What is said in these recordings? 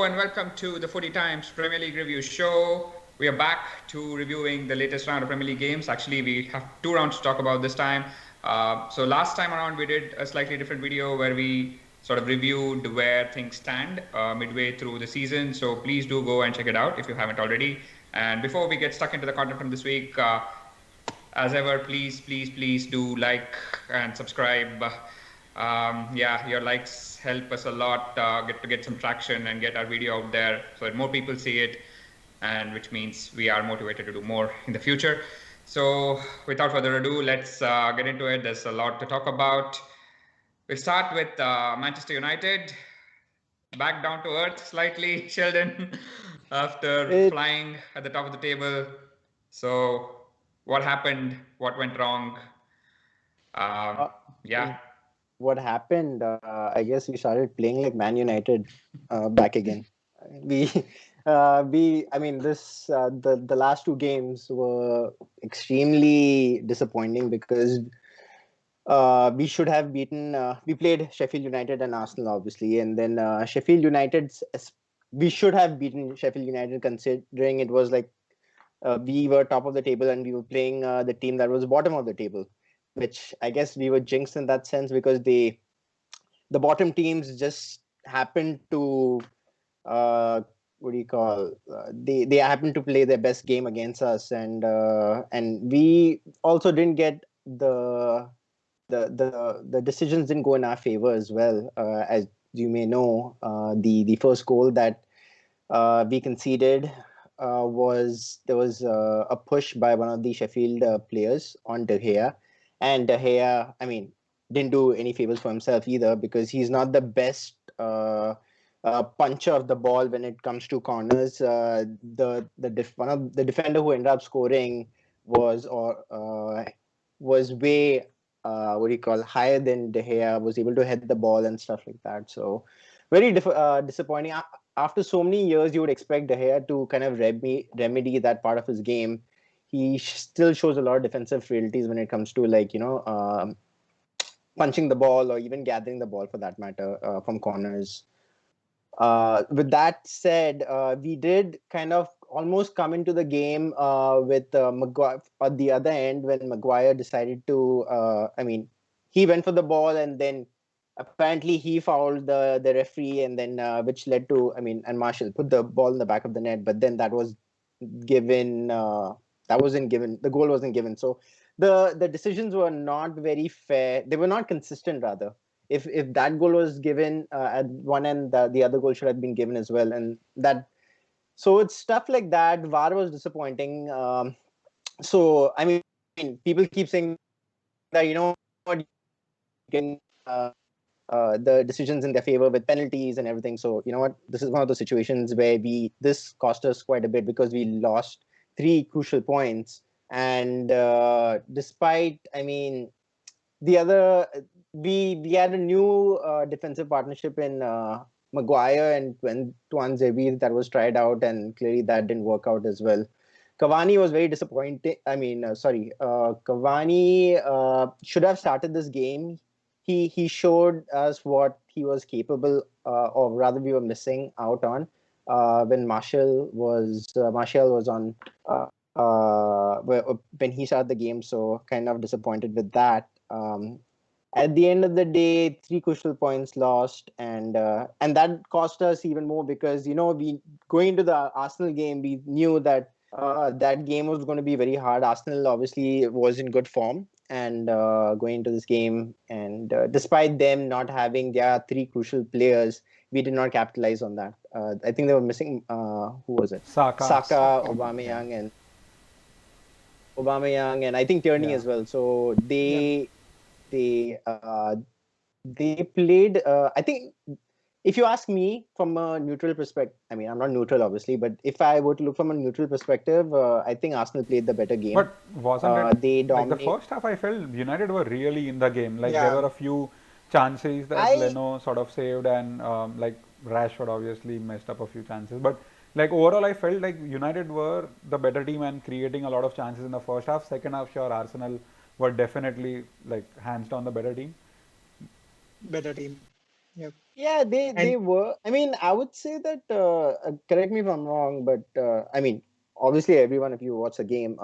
and welcome to the Footy Times Premier League Review Show. We are back to reviewing the latest round of Premier League games. Actually, we have two rounds to talk about this time. So last time around, we did a slightly different video where we sort of reviewed where things stand midway through the season. So please do go and check it out if you haven't already. And before we get stuck into the content from this week, as ever, please do like and subscribe. Your likes help us a lot get some traction and get our video out there so that more people see it, and which means we are motivated to do more in the future. So without further ado, let's get into it. There's a lot to talk about. We'll start with Manchester United. Back down to earth slightly, Sheldon, after flying at the top of the table. So what happened? What went wrong? What happened? I guess we started playing like Man United back again. The last two games were extremely disappointing because we should have beaten. We played Sheffield United and Arsenal, obviously, and then Sheffield United. We should have beaten Sheffield United, considering it was like we were top of the table and we were playing the team that was bottom of the table, which I guess we were jinxed in that sense because the bottom teams just happened to they happened to play their best game against us, and we also didn't get the decisions didn't go in our favor as well. As you may know, the first goal that we conceded was a push by one of the Sheffield players on De Gea, and De Gea, didn't do any favors for himself either because he's not the best puncher of the ball when it comes to corners. One of the defender who ended up scoring was way higher than De Gea, was able to head the ball and stuff like that. So very disappointing. After so many years, you would expect De Gea to kind of remedy that part of his game. He still shows a lot of defensive frailties when it comes to punching the ball or even gathering the ball for that matter from corners. With that said, we did kind of almost come into the game with Maguire at the other end when Maguire decided to. He went for the ball and then apparently he fouled the referee, and then which led to and Marshall put the ball in the back of the net, but then that was given. That wasn't given. The goal wasn't given. So the decisions were not very fair. They were not consistent, rather. If that goal was given at one end, the other goal should have been given as well, and that. So it's stuff like that. VAR was disappointing. People keep saying that what you can the decisions in their favor with penalties and everything. So you know what? This is one of those situations where this cost us quite a bit because we lost 3 crucial points, and despite the other. We had a new defensive partnership in Maguire and Tuan Zebi that was tried out, and clearly that didn't work out as well. Cavani was very disappointing. Cavani should have started this game. He showed us what he was capable, or rather, we were missing out on when Marshall was on when he started the game. So kind of disappointed with that. At the end of the day, 3 crucial points lost, and that cost us even more because we going into the Arsenal game, we knew that that game was going to be very hard. Arsenal obviously was in good form, and going into this game, and despite them not having their 3 crucial players, we did not capitalize on that. I think they were missing. Who was it? Saka, Aubameyang, and I think Tierney as well. So they played. I think if you ask me from a neutral perspective, I'm not neutral obviously, but if I were to look from a neutral perspective, I think Arsenal played the better game. But wasn't it they dominate? The first half I felt United were really in the game. There were a few chances that Leno sort of saved, and Rashford obviously messed up a few chances. But overall I felt like United were the better team and creating a lot of chances in the first half. Second half, sure, Arsenal were definitely hands down the better team. Better team. Yep. Yeah, they were. I mean, I would say that. Correct me if I'm wrong, but I mean, obviously, everyone, if you watch the game,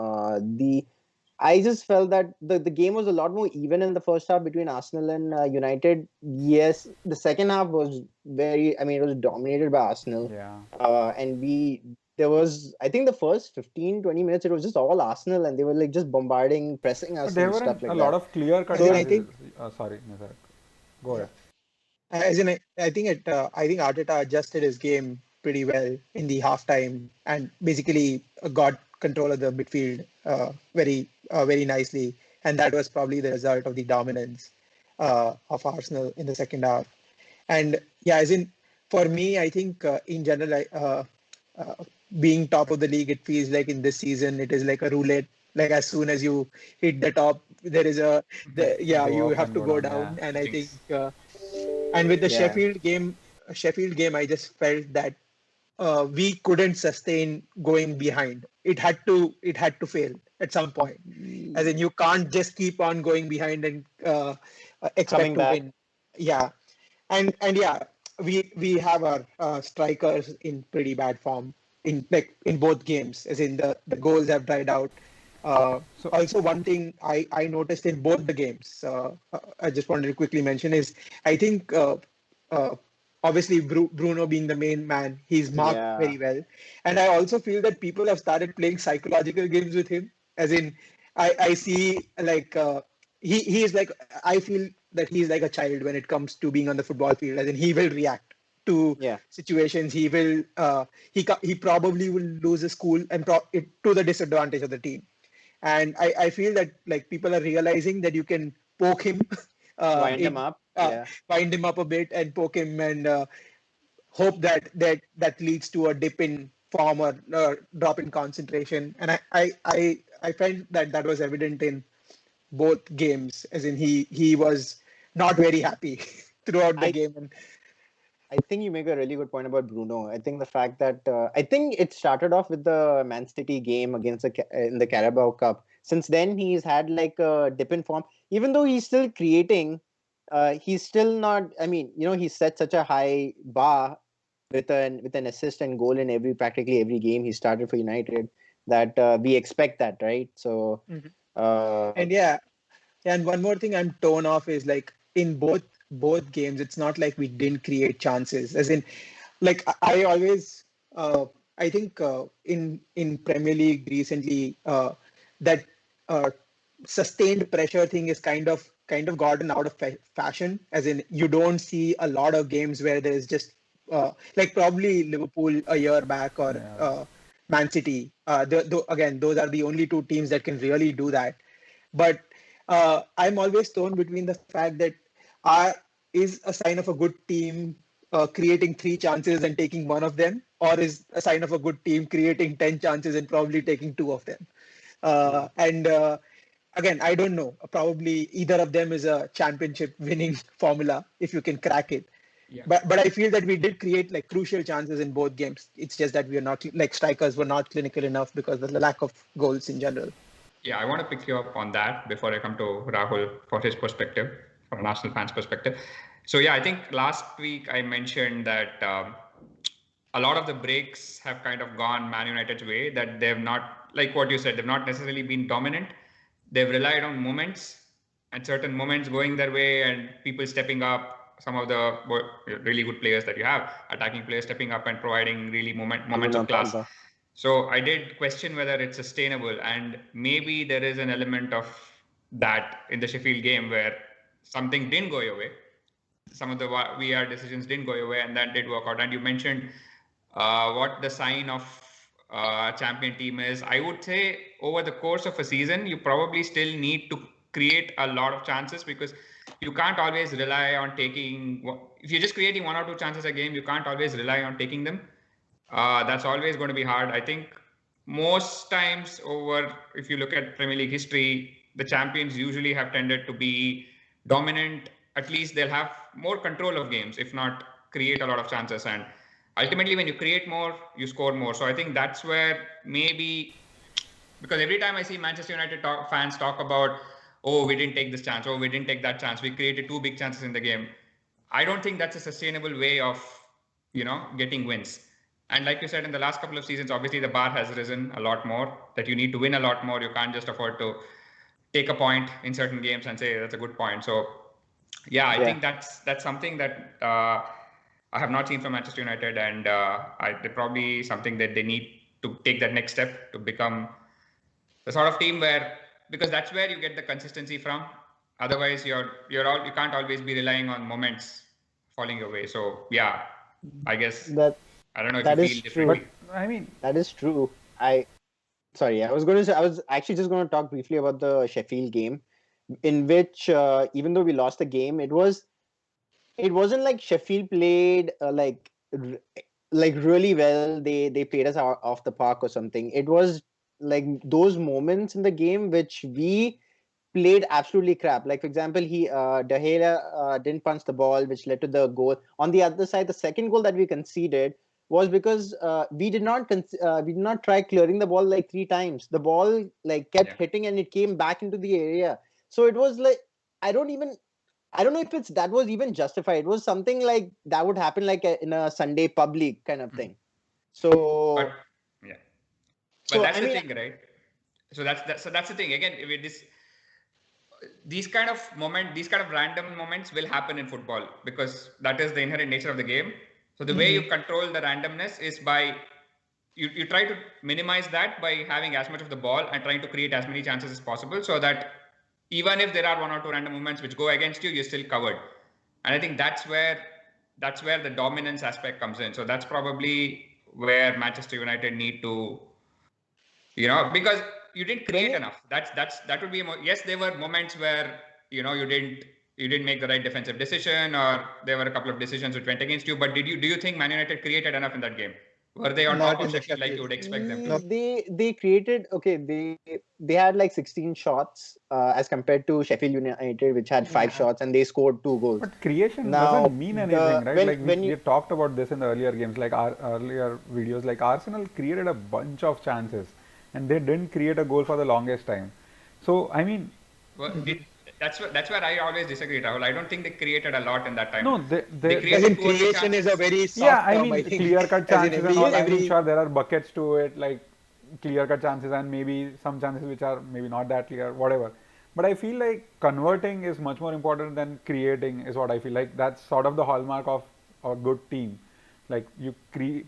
I just felt that the game was a lot more even in the first half between Arsenal and United. Yes, the second half was very. I mean, it was dominated by Arsenal, Yeah. and there was. I think the first 15, 20 minutes, it was just all Arsenal, and they were like just bombarding, pressing But us there and weren't stuff a like lot that. of clear-cut As in, I chances. think, Sorry, Nisarg. Go yeah. ahead. As in, I think Arteta adjusted his game pretty well in the halftime and basically got control of the midfield very nicely. And that was probably the result of the dominance of Arsenal in the second half. And yeah, as in, for me, I think in general, uh, being top of the league, it feels like in this season, it is like a roulette. Like as soon as you hit the top, there is Go you up have and to go go down. Yeah. down. And I think, Jinx. and with the Yeah, Sheffield game, I just felt that we couldn't sustain going behind. It had to fail at some point. As in, you can't just keep on going behind and expect coming to back. win. Yeah, and yeah, we have our strikers in pretty bad form in both games. As in, the goals have dried out. So Also, one thing I noticed in both the games, I just wanted to quickly mention is I think uh, obviously Bruno being the main man, he's marked Yeah, very well, and I also feel that people have started playing psychological games with him. As in, I see like he is like I feel that he's like a child when it comes to being on the football field. As in, he will react to yeah. situations. He probably will lose his school and to the disadvantage of the team. And I feel that like people are realizing that you can poke him, Wind them in up. Yeah. wind him up a bit and poke him and hope that leads to a dip in form or drop in concentration. And I felt that that was evident in both games, as in he was not very happy throughout the I game. And I think you make a really good point about Bruno. I think the fact that I think it started off with the Man City game against in the Carabao Cup. Since then, he's had like a dip in form. Even though he's still creating, he's still not. I mean, he set such a high bar with an assist and goal in practically every game he started for United. That we expect that, right? So, Mhm. uh, and yeah, and one more thing I'm torn off is like in both games, it's not like we didn't create chances. As in, like I always I think in Premier League recently that uh, sustained pressure thing is kind of gotten out of fashion. As in, you don't see a lot of games where there is just like probably Liverpool a year back or yeah. Man City. Again, those are the only two teams that can really do that. But I'm always torn between the fact that is a sign of a good team creating three chances and taking one of them, or is a sign of a good team creating 10 chances and probably taking two of them. And again, I don't know. Probably either of them is a championship winning formula if you can crack it. Yeah. But I feel that we did create like crucial chances in both games. It's just that we are not like strikers were not clinical enough because of the lack of goals in general. Yeah, I want to pick you up on that before I come to Rahul for his perspective, from an Arsenal fan's perspective. So yeah, I think last week I mentioned that a lot of the breaks have kind of gone Man United's way, that they've not, like what you said, they've not necessarily been dominant. They've relied on moments and certain moments going their way and people stepping up. Some of the really good players that you have, attacking players stepping up and providing really moments Bruno of class. Pogba. So I did question whether it's sustainable, and maybe there is an element of that in the Sheffield game where something didn't go your way. Some of the VR decisions didn't go your way, and that did work out. And you mentioned what the sign of a champion team is. I would say over the course of a season, you probably still need to create a lot of chances, because you can't always rely on taking. If you're just creating one or two chances a game, you can't always rely on taking them. That's always going to be hard. I think most times over, if you look at Premier League history, the champions usually have tended to be dominant. At least they'll have more control of games, if not create a lot of chances. And ultimately, when you create more, you score more. So I think that's where maybe, because every time I see Manchester United fans talk about, oh, we didn't take this chance, oh, we didn't take that chance, we created two big chances in the game. I don't think that's a sustainable way of, getting wins. And like you said, in the last couple of seasons, obviously the bar has risen a lot more, that you need to win a lot more. You can't just afford to take a point in certain games and say that's a good point. So yeah, I think that's something that I have not seen from Manchester United, and they're probably something that they need to take that next step to become the sort of team where, because that's where you get the consistency from. Otherwise, you can't always be relying on moments falling your way. So yeah, I guess I don't know if you feel differently. But I mean, that is true. I was actually just going to talk briefly about the Sheffield game, in which even though we lost the game, it wasn't like Sheffield played like really well. They played us off the park or something. It was like those moments in the game which we played absolutely crap. Like for example, De Gea didn't punch the ball, which led to the goal. On the other side, the second goal that we conceded was because we did not try clearing the ball like 3 times. The ball like kept hitting and it came back into the area. So it was like I don't know if that was even justified. It was something like that would happen like in a Sunday pub league kind of thing. So but that's the thing, right? So that's the thing. Again, with these kind of random moments will happen in football because that is the inherent nature of the game. So the way you control the randomness is by you try to minimize that by having as much of the ball and trying to create as many chances as possible, so that even if there are 1 or 2 random movements which go against you, you're still covered. And I think that's where the dominance aspect comes in. So that's probably where Manchester United need to, because you didn't create enough. That would be yes, there were moments where you didn't make the right defensive decision, or there were a couple of decisions which went against you. But do you think Man United created enough in that game? Were they on top of Sheffield like you would expect them to? They created, they had like 16 shots as compared to Sheffield United, which had 5 shots, and they scored 2 goals. But creation doesn't mean anything, right? We have talked about this in the earlier games, like our earlier videos. Like Arsenal created a bunch of chances, and they didn't create a goal for the longest time. So I mean, that's where I always disagree, Rahul. I don't think they created a lot in that time. No, they created creation is a very soft term, I think. Clear-cut chances and all. I'm sure there are buckets to it, like clear-cut chances and maybe some chances which are maybe not that clear, whatever. But I feel like converting is much more important than creating, is what I feel like. That's sort of the hallmark of a good team. Like you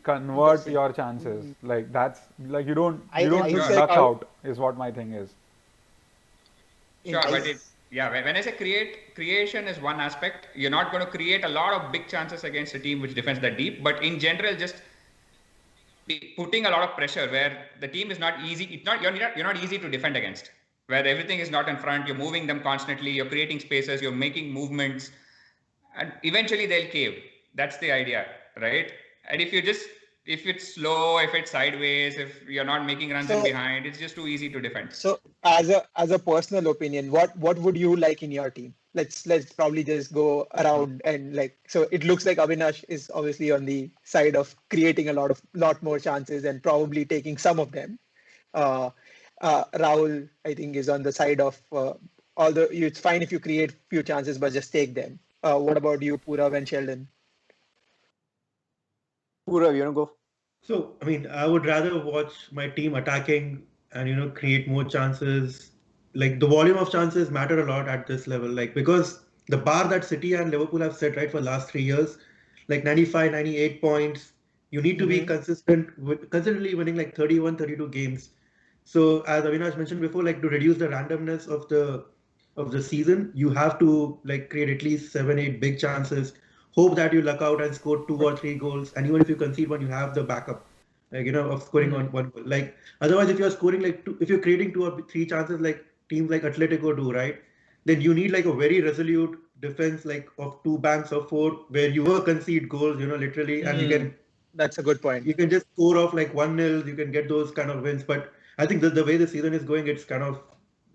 convert your chances. Like that's like you don't luck out, is what my thing is. Sure, but when I say creation is one aspect. You're not going to create a lot of big chances against a team which defends that deep. But in general, just putting a lot of pressure where the team is not easy. You're not easy to defend against. Where everything is not in front. You're moving them constantly. You're creating spaces. You're making movements, and eventually they'll cave. That's the idea, right? And if it's slow, if it's sideways, if you're not making runs in behind, it's just too easy to defend. So as a personal opinion, what would you like in your team? Let's probably just go around and so it looks like Avinash is obviously on the side of creating a lot more chances and probably taking some of them. Rahul, I think, is on the side of it's fine if you create few chances, but just take them. What about you, Purav and Sheldon? Purav, you want to go? So, I mean, I would rather watch my team attacking and, create more chances. Like the volume of chances matter a lot at this level, like because the bar that City and Liverpool have set right for the last 3 years, like 95, 98 points, you need to be consistently winning like 31, 32 games. So as Avinash mentioned before, like to reduce the randomness of the season, you have to like create at least 7, 8 big chances. Hope that you luck out and score 2 or 3 goals, and even if you concede one, you have the backup, like of scoring on 1 goal. Like otherwise, if you're scoring if you're creating 2 or 3 chances, like teams like Atletico do, right? Then you need like a very resolute defense, like of 2 banks of 4, where you will concede goals, literally, and you can. That's a good point. You can just score off like 1-0. You can get those kind of wins, but I think the way the season is going, it's kind of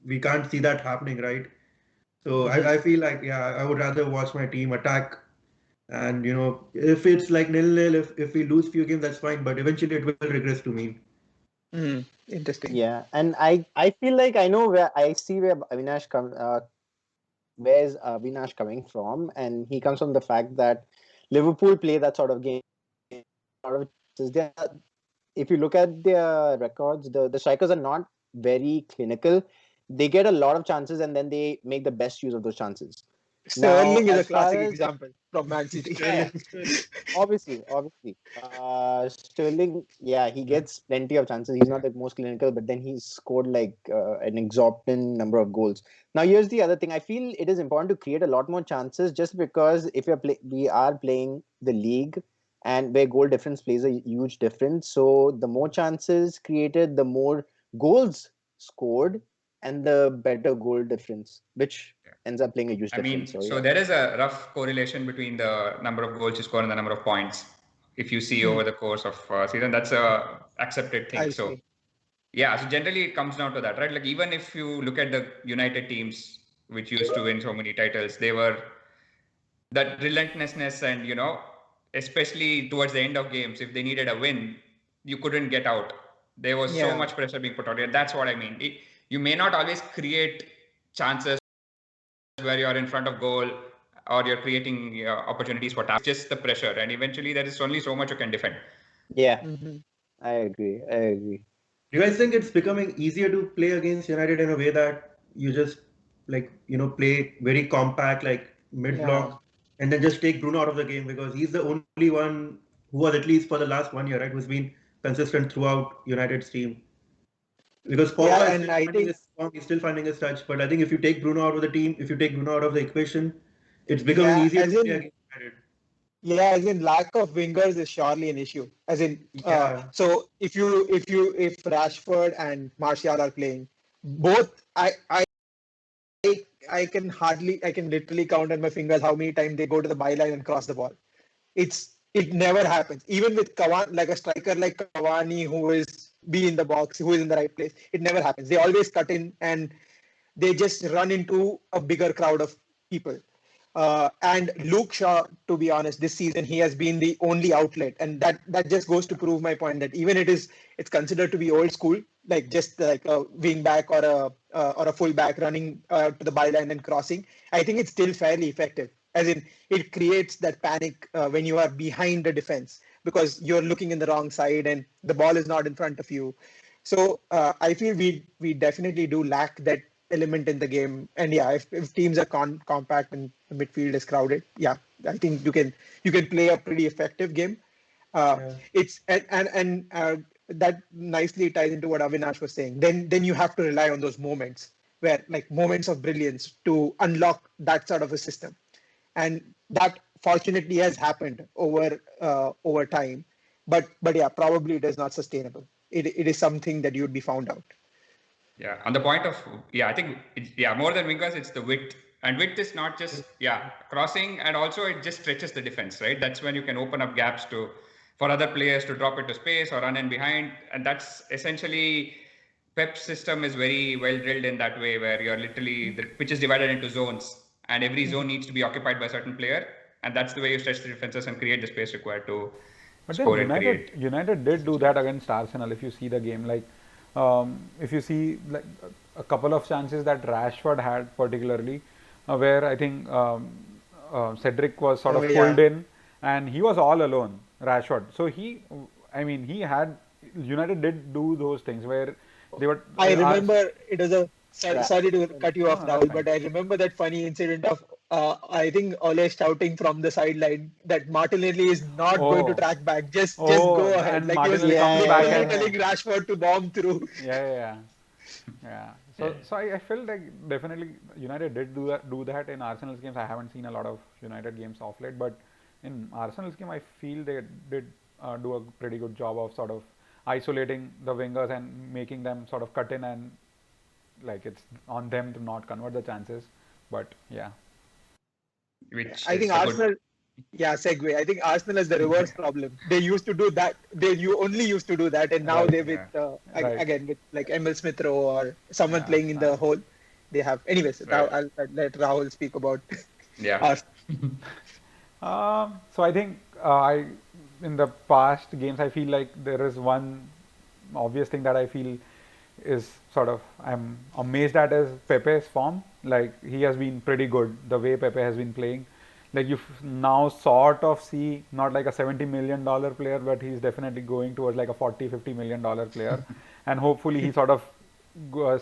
we can't see that happening, right? So I feel like I would rather watch my team attack. And if it's like 0-0, if we lose few games, that's fine. But eventually, it will regress to mean. Interesting. Yeah, and I feel like I know where I see where Avinash where's Avinash coming from, and he comes from the fact that Liverpool play that sort of game. If you look at their records, the strikers are not very clinical. They get a lot of chances and then they make the best use of those chances. Sterling Now, is a as far classic as example from Man City. obviously, Sterling, yeah, he gets plenty of chances. He's not the most clinical, but then he's scored like an exorbitant number of goals. Now, here's the other thing. I feel it is important to create a lot more chances, just because if we are playing the league, and where goal difference plays a huge difference. So the more chances created, the more goals scored, and the better goal difference, which ends up playing a huge I difference. mean, So so yeah. there is a rough correlation between the number of goals you score and the number of points. If you see over the course of season, that's a accepted thing. I So see. yeah, so generally it comes down to that, right? Like even if you look at the United teams which used to win so many titles, they were that relentlessness and especially towards the end of games, if they needed a win, you couldn't get out. There was so Yeah. much pressure being put out here. That's what I mean. You may not always create chances where you're in front of goal or you're creating opportunities for taps. Just the pressure, and eventually there is only so much you can defend. Yeah, Mm-hmm. I agree. Do you guys think it's becoming easier to play against United in a way that you just play very compact, like mid Yeah. block, and then just take Bruno out of the game because he's the only one who was, at least for the last 1 year, right, who's been consistent throughout United's team. Because Yeah, Pogba is and still I finding think his form, he's still finding his touch. But I think if you take Bruno out of the team, if you take Bruno out of the equation, it's becoming yeah, easier to play against United. as in lack of wingers is surely an issue. As in, Yeah, so if Rashford and Martial are playing, both I can literally count on my fingers how many times they go to the byline and cross the ball. It never happens. Even with Cavani, like a striker like Cavani, who is be in the box, who is in the right place, it never happens. They always cut in and they just run into a bigger crowd of people. And Luke Shaw, to be honest, this season he has been the only outlet, and that just goes to prove my point that even it's considered to be old school, like just like a wing back or a full back running to the byline and crossing. I think it's still fairly effective, as in it creates that panic when you are behind the defense because you're looking in the wrong side and the ball is not in front of you. So I feel we definitely do lack that element in the game. And yeah, if teams are compact and the midfield is crowded, yeah, I think you can play a pretty effective game. yeah. It's and that nicely ties into what Avinash was saying. Then you have to rely on those moments where like moments of brilliance to unlock that sort of a system, and that fortunately has happened over time. But yeah, probably it is not sustainable. It is something that you'd be found out. Yeah, on the point of I think more than wingers, it's the width, and width is not just crossing, and also it just stretches the defense, right? That's when you can open up gaps for other players to drop into space or run in behind, and that's essentially Pep's system is very well drilled in that way, where you're literally the pitch is divided into zones, and every zone needs to be occupied by a certain player, and that's the way you stretch the defenses and create the space required to But then score and create. United did do that against Arsenal. If you see the game, like if you see like a couple of chances that Rashford had, particularly where I think Cedric was sort of pulled in, and he was all alone, Rashford. So he had United did do those things where they were. I remember it was a sorry to cut you off, No, that's Rahul, fine. but I remember that funny incident of I think Ole shouting from the sideline that Martinelli is not going to Oh, track back. Just go ahead. and Like he was Martinelli comes back literally and telling Rashford to bomb through. yeah. Yeah. So I feel like definitely United did do that in Arsenal's games. I haven't seen a lot of United games off late, but in Arsenal's game, I feel they did do a pretty good job of sort of isolating the wingers and making them sort of cut in, and like it's on them to not convert the chances. But yeah, Which I is think a good. Arsenal. Yeah, segue. I think Arsenal has the reverse problem. They used to do that. You only used to do that, and now right, they with right, again with like Emil Smith Rowe or someone yeah, playing in the hole. They have. Anyways, Right. I'll let Rahul speak about Yeah. Arsenal. So I think in the past games, I feel like there is one obvious thing that I feel is sort of I'm amazed at is Pepe's form. like he has been pretty good the way Pepe has been playing. Like you now sort of see not like a $70 million player, but he's definitely going towards like a $40-50 million player, and hopefully he sort of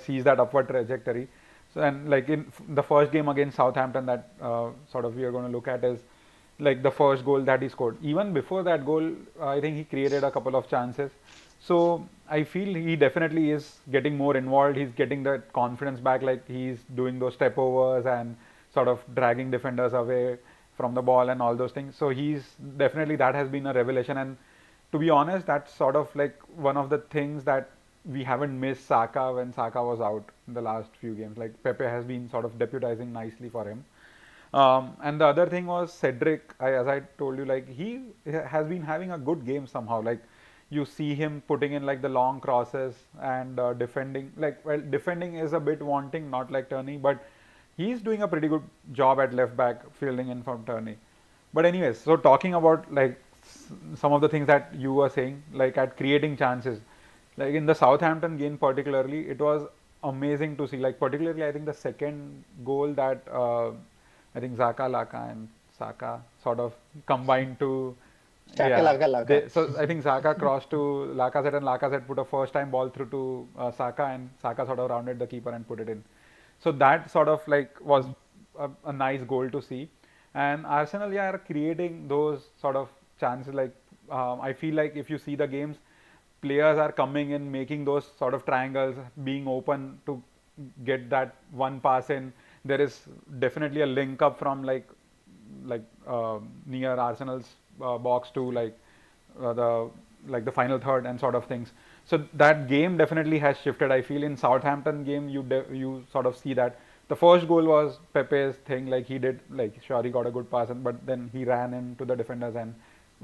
sees that upward trajectory. So, and like in the first game against Southampton that sort of we are going to look at is like the first goal that he scored. Even before that goal, I think he created a couple of chances. So I feel he definitely is getting more involved. He's getting that confidence back, like he's doing those step overs and sort of dragging defenders away from the ball and all those things. So he's definitely, that has been a revelation. And to be honest, that's sort of like one of the things that we haven't missed Saka when Saka was out in the last few games. Like Pepe has been sort of deputizing nicely for him. And the other thing was Cedric, as I told you, like he has been having a good game somehow. Like you see him putting in like the long crosses and defending. Like, well, defending is a bit wanting, not like Turney, but he's doing a pretty good job at left back, fielding in from Turney. But anyways, so talking about like some of the things that you were saying, like at creating chances, like in the Southampton game particularly, it was amazing to see. Like particularly, I think the second goal that I think Zaka, Laka and Saka sort of combined to. Laka. So I think Saka crossed to Lacazette and Lacazette put a first time ball through to Saka, and Saka sort of rounded the keeper and put it in. So that sort of like was a nice goal to see. And Arsenal, are creating those sort of chances. Like I feel like if you see the games, players are coming in, making those sort of triangles, being open to get that one pass in. There is definitely a link up from like near Arsenal's box to the final third and sort of things. So that game definitely has shifted. I feel in Southampton game you sort of see that the first goal was Pepe's thing. Like he did, like sure he got a good pass, but then he ran into the defenders and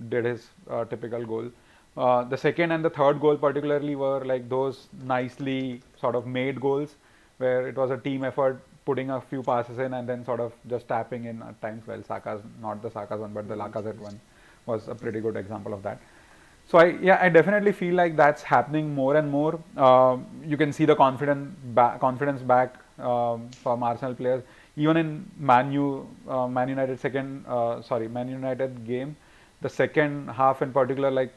did his typical goal. The second and the third goal particularly were like those nicely sort of made goals where it was a team effort, putting a few passes in and then sort of just tapping in at times. Well, not the Saka's one, but the Lacazette one was a pretty good example of that. So I definitely feel like that's happening more and more. You can see the confidence back from Arsenal players. Even in Man United game, the second half in particular, like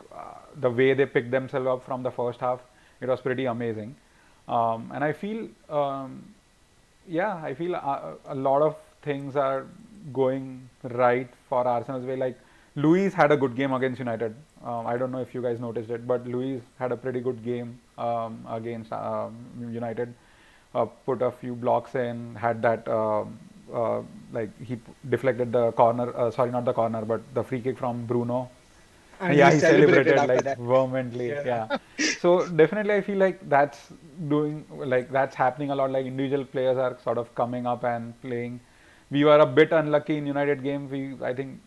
the way they picked themselves up from the first half, it was pretty amazing. And I feel a lot of things are going right for Arsenal's way. Like Luis had a good game against United. I don't know if you guys noticed it, but Luis had a pretty good game against United. Put a few blocks in, had that like he deflected the corner, sorry, not the corner, but the free kick from Bruno. And he celebrated after like that. vehemently. Yeah. So definitely I feel like that's happening a lot. Like individual players are sort of coming up and playing. We were a bit unlucky in United game. I think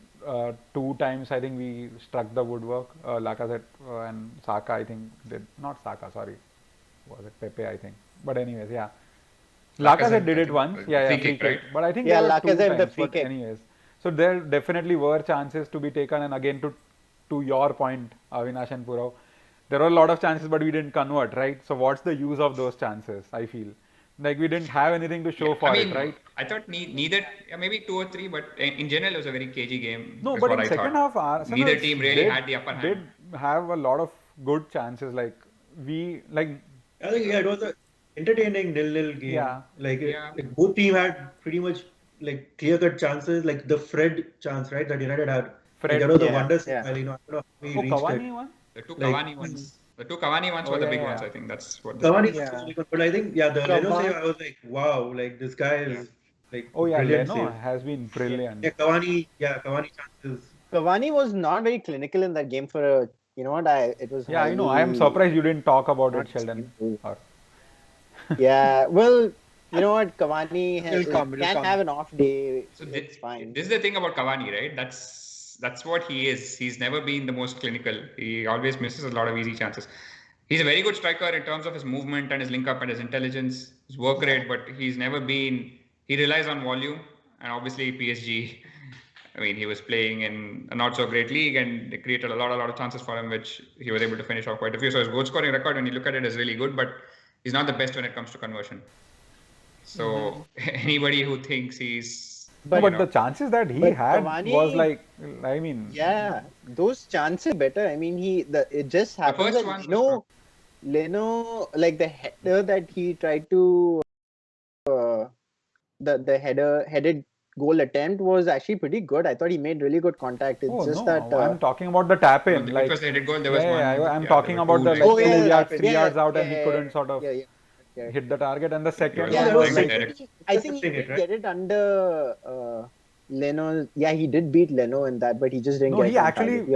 2 times I think we struck the woodwork. Lacazette and Saka I think did, not Saka, sorry, was it Pepe I think. But anyways, yeah. Lacazette did it once, free kick, right? But I think there were 2 times. The free kick. Anyways, so there definitely were chances to be taken. And again, to your point, Avinash and Purav, there were a lot of chances, but we didn't convert, right? So what's the use of those chances? I feel like we didn't have anything to show for it, right? I thought neither, maybe 2 or 3, but in general it was a very cagey game. No, but in second half, Arsenal neither team really had the upper hand. Did have a lot of good chances. Like I think it was a entertaining 0-0 game. Yeah. Like both team had pretty much like clear-cut chances. Like the Fred chance, right, that United had. Fred, like, the wonders. I don't know how he reached Cavani it. one? The 2 Cavani ones. The 2 Cavani ones were the big ones. I think that's what. Cavani, but I think the Leno save, I was like, wow, like this guy is like. Leno save. has been brilliant. Cavani chances. Cavani was not very clinical in that game for a. You know what? It was. Yeah, I know. I am surprised you didn't talk about it, Sheldon. Yeah, well, you know what? Cavani can have an off day. So it's fine. This is the thing about Cavani, right? That's what he is. He's never been the most clinical. He always misses a lot of easy chances. He's a very good striker in terms of his movement and his link up and his intelligence, his work rate, but he's never been. He relies on volume, and obviously PSG. I mean, he was playing in a not so great league, and they created a lot of chances for him, which he was able to finish off quite a few. So his goal scoring record, when you look at it, is really good, but he's not the best when it comes to conversion. So anybody who thinks he's... But the chances that he had Cavani, was like, I mean... Yeah, those chances better. I mean, it just happened that Leno, like the header that he tried to... the headed goal attempt was actually pretty good. I thought he made really good contact. It's I'm talking about the tap in. No, like, it was the headed goal. There was one. I'm talking about the 2 yards, 3 yards out, and he couldn't sort of hit the target. And the second one was I think he did get it under Leno. Yeah, he did beat Leno in that, but he just didn't get it.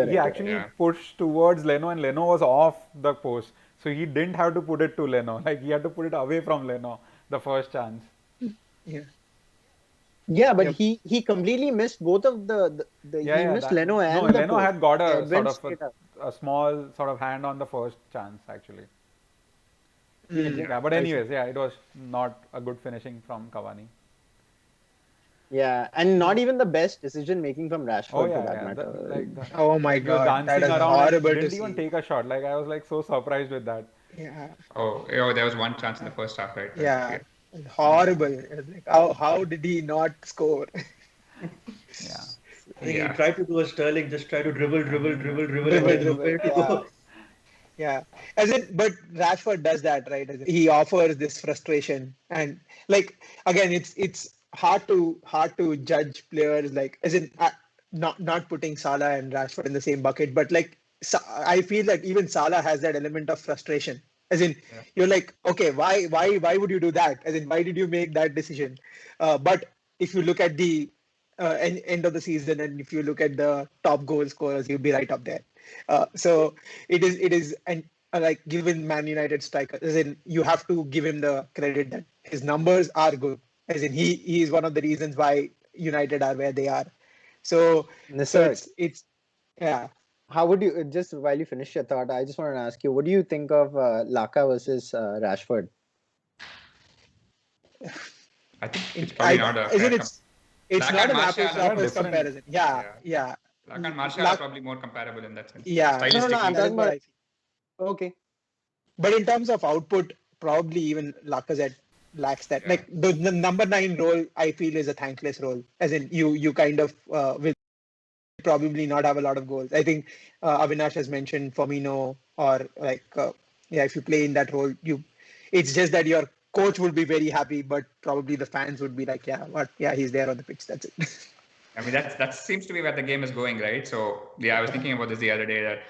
He actually pushed towards Leno, and Leno was off the post. So he didn't have to put it to Leno. Like, he had to put it away from Leno, the first chance. Yeah, but he completely missed both of he missed Leno and the Leno had got a sort of a small sort of hand on the first chance actually. But anyways, it was not a good finishing from Cavani. Yeah, and not even the best decision making from Rashford for that matter. Oh my God, that is horrible. Didn't even take a shot. Like, I was like so surprised with that. Yeah. Oh, there was one chance in the first half, right? Yeah. Horrible. Like, how did he not score? He tried to do a Sterling, just try to dribble. Yeah. But Rashford does that, right? He offers this frustration, and like again, it's hard to judge players like not putting Salah and Rashford in the same bucket, but like I feel that even Salah has that element of frustration. You're like, okay, why would you do that? Why did you make that decision? But if you look at the end of the season, and if you look at the top goal scorers, you'll be right up there. So it is, and like given Man United striker, you have to give him the credit that his numbers are good. He is one of the reasons why United are where they are. So it's How would you, just while you finish your thought, I just want to ask you, what do you think of Laka versus Rashford? I think it's probably not a... It's not an apples comparison. Yeah. Laka and Martial are probably more comparable in that sense. Yeah. No, I'm talking about... Okay. But in terms of output, probably even Lacazette lacks that. Like the number 9 role, I feel, is a thankless role. You kind of will probably not have a lot of goals. I think Avinash has mentioned Firmino, or like if you play in that role, it's just that your coach would be very happy, but probably the fans would be like, he's there on the pitch, that's it. I mean, that seems to be where the game is going, right? So I was thinking about this the other day, that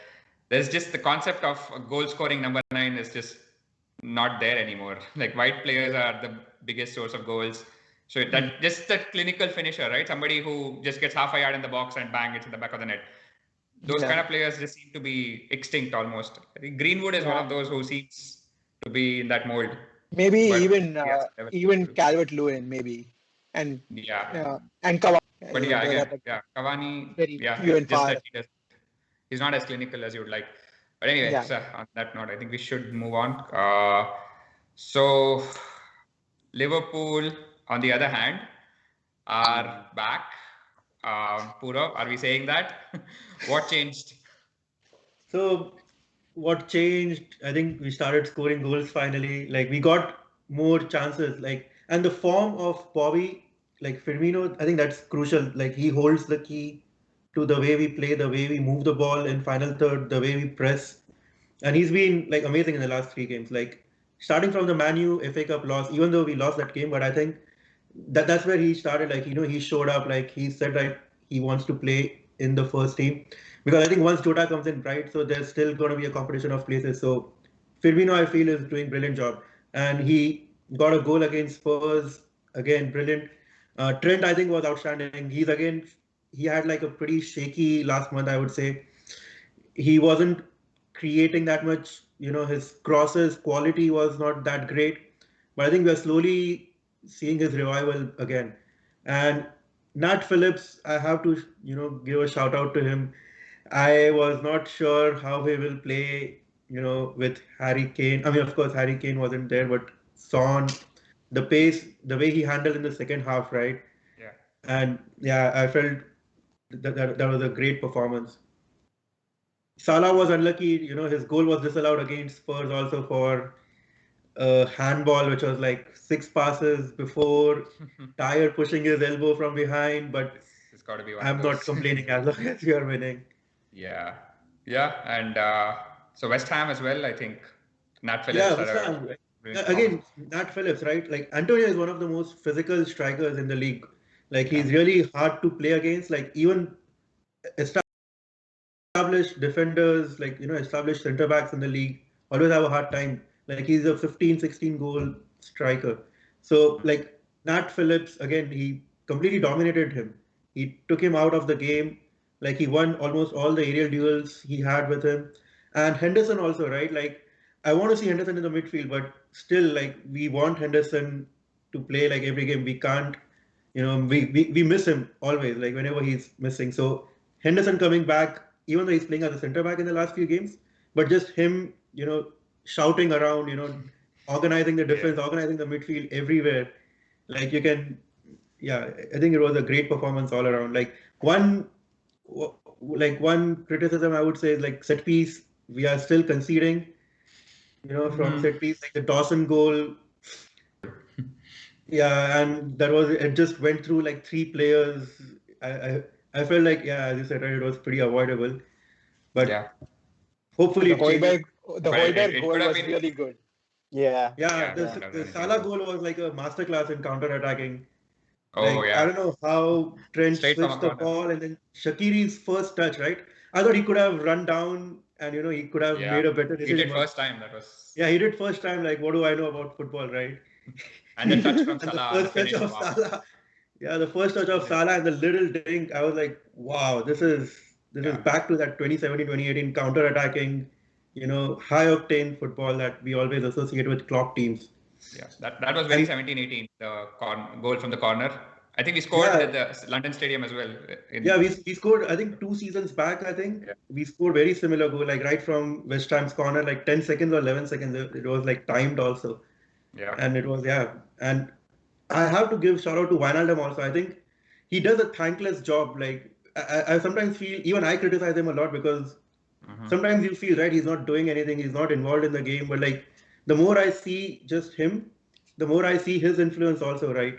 there's just the concept of a goal scoring number 9 is just not there anymore. Like, white players are the biggest source of goals. So that just that clinical finisher, right? Somebody who just gets half a yard in the box and bang, it's in the back of the net. Those kind of players just seem to be extinct almost. I think Greenwood is one of those who seems to be in that mold. Maybe even Calvert-Lewin, maybe, and Cavani. But Cavani, just that he's not as clinical as you would like. But anyway, on that note, I think we should move on. So Liverpool, on the other hand, are back. Purav, are we saying that? What changed? So what changed? I think we started scoring goals finally. Like, we got more chances. Like, and the form of Bobby, like Firmino, I think that's crucial. Like, he holds the key to the way we play, the way we move the ball in final third, the way we press. And he's been like amazing in the last 3 games. Like, starting from the Man U FA Cup loss, even though we lost that game, but I think that's where he started. Like, he showed up. Like, he said that he wants to play in the first team, because I think once Jota comes in, right, so there's still going to be a competition of places. So Firmino, I feel, is doing a brilliant job, and he got a goal against Spurs, again, brilliant. Trent, I think, was outstanding. He had like a pretty shaky last month, I would say. He wasn't creating that much, his crosses quality was not that great, but I think we're slowly seeing his revival again. And Nat Phillips, I have to, give a shout out to him. I was not sure how he will play, with Harry Kane. I mean, of course, Harry Kane wasn't there, but Son, the pace, the way he handled in the second half, right? Yeah. And I felt that was a great performance. Salah was unlucky, his goal was disallowed against Spurs also for a handball which was like 6 passes before, Tyre pushing his elbow from behind, but It's got to be one of I'm not those. complaining as long as we are winning. Yeah, yeah, and so West Ham as well. I think Nat Phillips Yeah, had West a Ham. brilliant performance. Again, Nat Phillips, right? Like Antonio is one of the most physical strikers in the league. Like Yeah. he's really hard to play against. Like even established defenders, like established centre backs in the league always have a hard time. Like he's a 15, 16 goal striker. So like Nat Phillips, again, he completely dominated him. He took him out of the game. Like he won almost all the aerial duels he had with him. And Henderson also, right? Like I want to see Henderson in the midfield, but still, like we want Henderson to play like every game. We can't, we miss him always, like whenever he's missing. So Henderson coming back, even though he's playing as a centre back in the last few games, but just him, shouting around, organizing the defense, organizing the midfield everywhere. Like you can, yeah, I think it was a great performance all around. One criticism I would say is like set piece, we are still conceding, from set piece, like the Dawson goal. Yeah, and it just went through like 3 players. I felt like, yeah, as you said, right, it was pretty avoidable. But Yeah, hopefully The it changes. Højbjerg it goal could have was been. really good. Yeah. Yeah, Yeah, it the was Salah goal was like a masterclass in counter-attacking. Oh Like, I yeah, don't know how Trent straight from a switched the corner. ball and then Shaqiri's first touch, right? I thought he could have run down and, he could have Yeah, made a better he decision. did first time. That was. Yeah, he did first time. Like, what do I know about football, right? And the touch from And the Salah, the first touch finish. of Wow. Salah. Yeah, the first touch of Salah and the little dink, I was like, wow, this is Yeah. back to that 2017, 2018 counter-attacking, high octane football that we always associate with Klopp teams. Yeah, that was very And 17-18, the goal from the corner. I think we scored yeah, at the London Stadium as well. yeah, we scored, I think 2 seasons back, I think Yeah. we scored very similar goal, like right from West Ham's corner, like 10 seconds or 11 seconds. It was like timed also. Yeah. And it was, yeah. And I have to give shout out to Wijnaldum also. I think he does a thankless job. Like I sometimes feel, even I criticize him a lot because sometimes you feel, right, he's not doing anything, he's not involved in the game. But like the more I see just him, the more I see his influence also, right?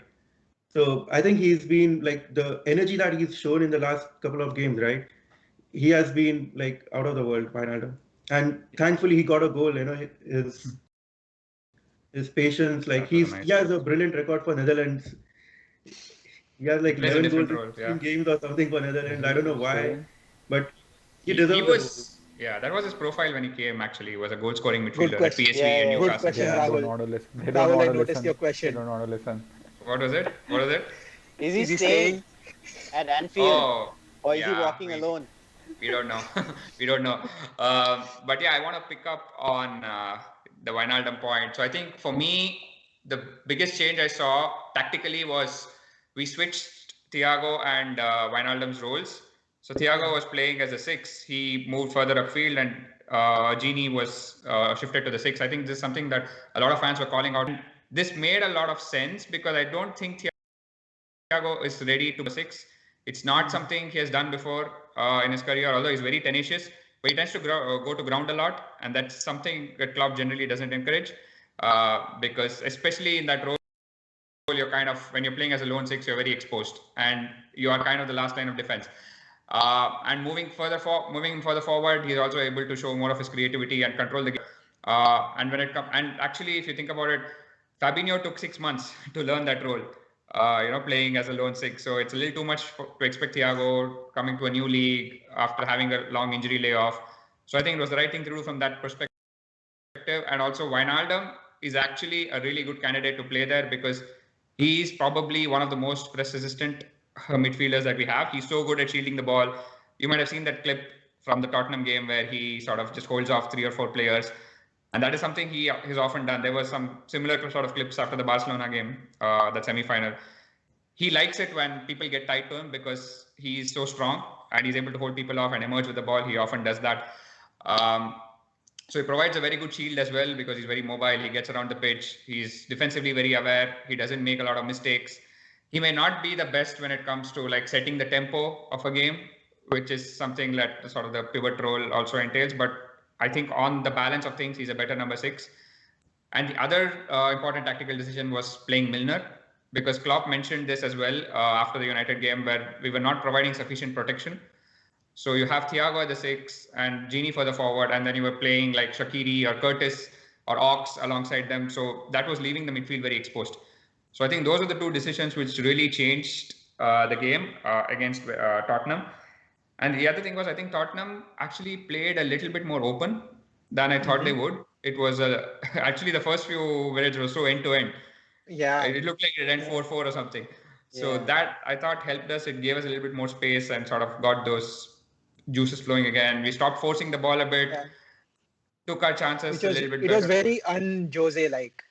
So I think he's been like the energy that he's shown in the last couple of games, right? He has been like out of the world, Wijnaldum. And thankfully he got a goal, his patience, like That was a nice he has goal. a brilliant record for Netherlands. He has like He plays a 11 goals different in role. 15 Yeah. games or something for Netherlands. I don't know why, but he He deserves the goal. was. Yeah, that was his profile when he came. Actually, he was a goal scoring Good midfielder at question. PSG Yeah, and yeah, Good Newcastle. question, They don't Rahul. want to listen. They don't Rahul, want I to noticed listen. your They question. don't want to listen. What was it? What was it? Is he Is he staying at Anfield Oh, or is he yeah. walking alone? We don't know. We don't know. But yeah, I want to pick up on the Wijnaldum point. So I think for me, the biggest change I saw tactically was we switched Thiago and Wijnaldum's roles. So Thiago was playing as a 6. He moved further upfield, and Gini was shifted to the 6. I think this is something that a lot of fans were calling out. This made a lot of sense because I don't think Thiago is ready to be 6. It's not something he has done before in his career, although he's very tenacious. But he tends to go to ground a lot, and that's something that club generally doesn't encourage because, especially in that role, you're kind of, when you're playing as a lone 6, you're very exposed, and you are kind of the last line of defense. And moving further forward, he's also able to show more of his creativity and control the game. And when it comes, and actually, if you think about it, Fabinho took 6 months to learn that role. Playing as a lone 6. So it's a little too much to expect Thiago coming to a new league after having a long injury layoff. So I think it was the right thing to do from that perspective. And also Wijnaldum is actually a really good candidate to play there because he's probably one of the most press resistant midfielders that we have. He's so good at shielding the ball. You might have seen that clip from the Tottenham game where he sort of just holds off 3 or 4 players. And that is something he's often done. There was some similar sort of clips after the Barcelona game, that semi-final. He likes it when people get tight to him because he's so strong and he's able to hold people off and emerge with the ball. He often does that. So he provides a very good shield as well because he's very mobile. He gets around the pitch. He's defensively very aware. He doesn't make a lot of mistakes. He may not be the best when it comes to like setting the tempo of a game, which is something that sort of the pivot role also entails. But I think on the balance of things, he's a better number 6. And the other important tactical decision was playing Milner, because Klopp mentioned this as well after the United game, where we were not providing sufficient protection. So you have Thiago at the 6 and Gini for the forward, and then you were playing like Shaqiri or Curtis or Ox alongside them. So that was leaving the midfield very exposed. So I think those are the two decisions which really changed the game against Tottenham. And the other thing was, I think Tottenham actually played a little bit more open than I thought they would. It was actually the first few minutes were so end to end. Yeah. It looked like it ended 4-4 or something. So that I thought helped us. It gave us a little bit more space and sort of got those juices flowing again. We stopped forcing the ball a bit, took our chances a little bit better. It was very un-Jose-like,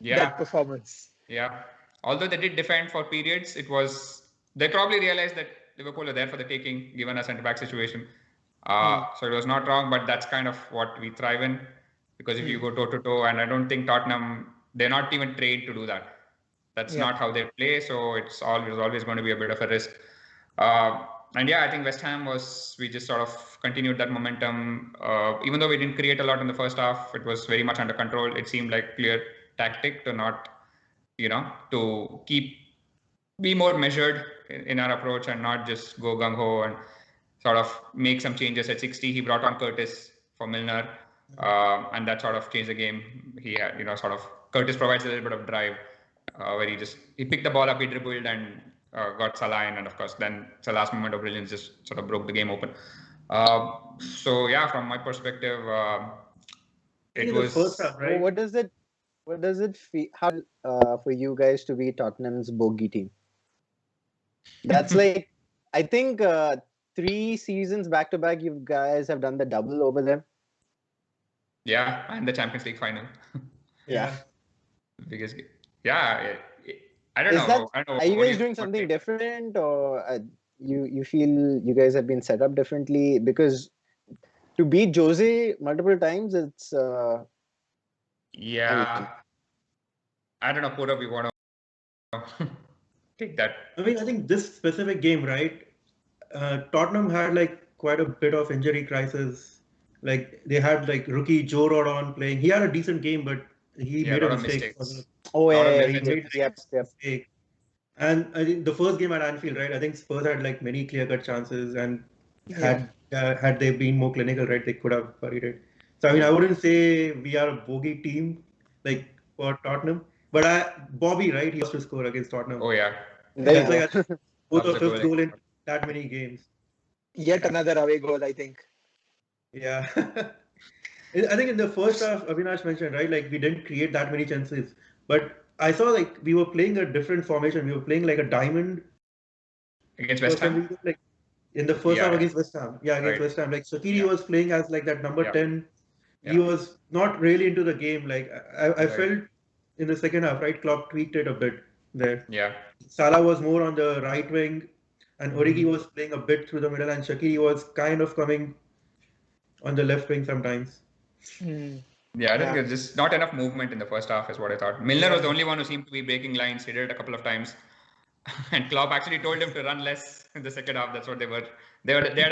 that performance. Yeah. Although they did defend for periods, they probably realized that Liverpool are there for the taking, given a centre-back situation. So it was not wrong, but that's kind of what we thrive in. Because if you go toe-to-toe, and I don't think Tottenham, they're not even trained to do that. That's not how they play, so it's always going to be a bit of a risk. And I think West Ham we just sort of continued that momentum. Even though we didn't create a lot in the first half, it was very much under control. It seemed like clear tactic to not, to be more measured in our approach and not just go gung-ho and sort of make some changes. At 60, he brought on Curtis for Milner, and that sort of changed the game. He had, Curtis provides a little bit of drive where he picked the ball up, he dribbled and got Salah in, and of course then Salah's moment of brilliance just sort of broke the game open. From my perspective, it was first half, right? What does it feel for you guys to be Tottenham's bogey team? That's like, I think 3 seasons back to back, you guys have done the double over them. Yeah, and the Champions League final. Yeah. Biggest game. Yeah, I don't know. Are you guys doing something different, or you feel you guys have been set up differently? Because to beat Jose multiple times, it's I don't know, Pura, we want to take that. I mean, I think this specific game, right? Tottenham had like quite a bit of injury crisis. Like they had like rookie Joe Rodon playing. He had a decent game, but he made a mistake. He made a mistake. And I think the first game at Anfield, right? I think Spurs had like many clear-cut chances, and had they been more clinical, right, they could have buried it. So I mean, I wouldn't say we are a bogey team like for Tottenham, but Bobby, right, he has to score against Tottenham. Oh yeah, it's like both of fifth goal in that many games. Yet another away goal, I think. Yeah. I think in the first half, Avinash mentioned, right, like we didn't create that many chances, but I saw like we were playing a different formation. We were playing like a diamond against West Ham. Like in the first half against West Ham. Yeah, against West Ham. Like Shaqiri was playing as like that number 10. He was not really into the game. Like I felt in the second half, right, Klopp tweaked it a bit there. Yeah. Salah was more on the right wing, and Origi was playing a bit through the middle, and Shaqiri was kind of coming on the left wing sometimes. Yeah, I think there's just not enough movement in the first half is what I thought. Milner was the only one who seemed to be breaking lines. He did it a couple of times. And Klopp actually told him to run less in the second half. That's what they had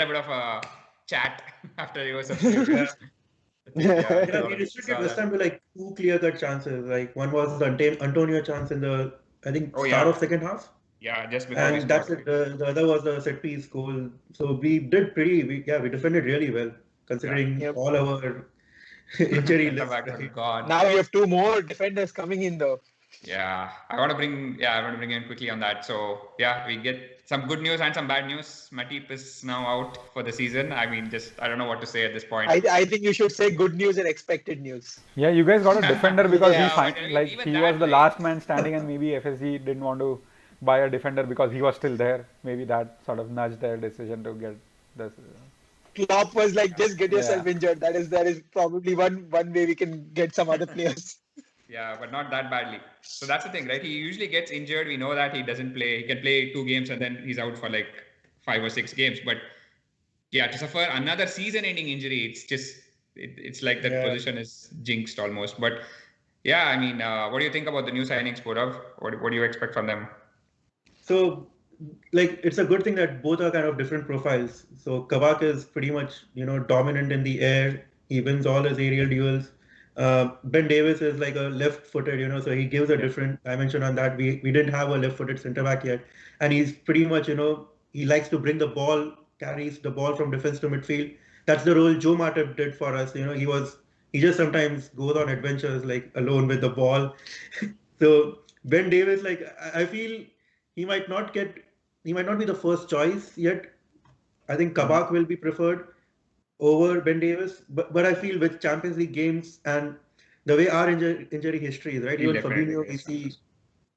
a bit of a chat after he was substituted. We restricted West Ham to like 2 clear-cut chances. Like one was the Antonio chance in the, I think, start of second half. Yeah, just before. And that's it. The other was the set piece goal. So we did we defended really well considering all our injury list. Now we have 2 more defenders coming in though. Yeah, I want to bring in quickly on that. So we get some good news and some bad news. Matip is now out for the season. I mean, I don't know what to say at this point. I think you should say good news and expected news. Yeah, you guys got a defender because he was the last man standing, and maybe FSG didn't want to buy a defender because he was still there. Maybe that sort of nudged their decision to get this. Klopp was like, just get yourself injured. That is probably one way we can get some other players. Yeah, but not that badly. So that's the thing, right? He usually gets injured. We know that he doesn't play. He can play 2 games and then he's out for like 5 or 6 games. But to suffer another season-ending injury, it's just it's like that position is jinxed almost. But I mean, what do you think about the new signings, Purav? What do you expect from them? So, like, it's a good thing that both are kind of different profiles. So Kabak is pretty much, dominant in the air. He wins all his aerial duels. Ben Davis is like a left-footed, so he gives a different dimension on that. We didn't have a left-footed centre back yet, and he's pretty much, he likes to bring the ball, carries the ball from defense to midfield. That's the role Joe Matip did for us. He just sometimes goes on adventures like alone with the ball. So Ben Davis, like I feel he might not get, he might not be the first choice yet. I think Kabak will be preferred over Ben Davis, but I feel with Champions League games and the way our injury history is, right? He'll Even definitely Fabinho, we get see chances.